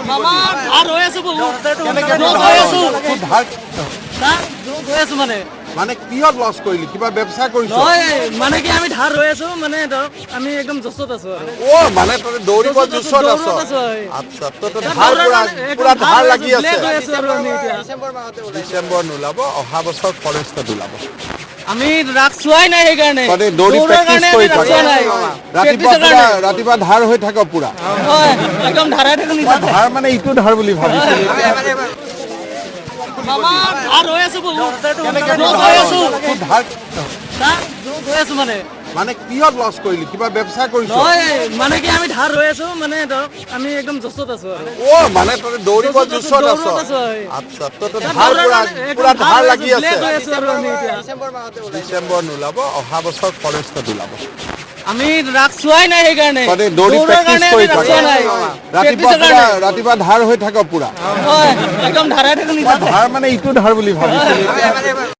মামা ধাৰ হৈ আছো বহুত কেনেকে লছ ধাৰ হৈ আছো তোৰ ধাৰ লছ হৈ আছো মানে কিহত লছ কৰিলি কিবা ব্যৱসায় কৰিছ নহয় মানে কি আমি ধাৰ হৈ আছো মানে ধৰক আমি একদম জছত আছো আৰু অ মানে তই দৌৰিব জোচত আছ দৌৰত আছো, হয়। আচ্ছা তই ধাৰ পুৰা ধাৰ লাগি আছে হৈ আছো আৰু আমি এতিয়া ডিচেম্বৰ নোলাব অহা বছৰ ফৰেষ্টত ওলাব আমি ৰাগ চোৱাই নাই সেইকাৰণে তই দৌৰি দৌৰাৰ প্ৰেক্টিচ কাৰণে কৰি আমি ৰাগ থাক চোৱা নাই ৰাতিপুৱা প্ৰেক্টিচৰ পুৰা কাৰণে ৰাতিপুৱা ধাৰ হৈ থাক পুৰা হয় একদম ধাৰাই থাকো মই ধাৰ মানে ইটো ধাৰ বুলি ভাবিছিলো মামা ধাৰ হৈ আছো বহুত কেনেকে লছ ধাৰ হৈ আছো তোৰ ধাৰ লছ হৈ আছো মানে কিহত লছ কৰিলি কিবা ব্যৱসায় কৰিছ নহয় মানে কি আমি ধাৰ হৈ আছো মানে ধৰক আমি একদম জছত আছো আৰু অ মানে তই দৌৰিব জোচত আছ দৌৰত আছো, হয়। আচ্ছা তই ধাৰ পুৰা ধাৰ লাগি আছে হৈ আছো আৰু আমি এতিয়া ডিচেম্বৰ নোলাব অহা বছৰ ফৰেষ্টত ওলাব আমি ৰাগ চোৱাই নাই সেইকাৰণে তই দৌৰি দৌৰাৰ প্ৰেক্টিচ কাৰণে কৰি আমি ৰাগ থাক চোৱা নাই ৰাতিপুৱা প্ৰেক্টিচৰ পুৰা কাৰণে ৰাতিপুৱা ধাৰ হৈ থাক পুৰা হয় একদম ধাৰাই থাকো মই ধাৰ মানে ইটো ধাৰ বুলি ভাবিছিলো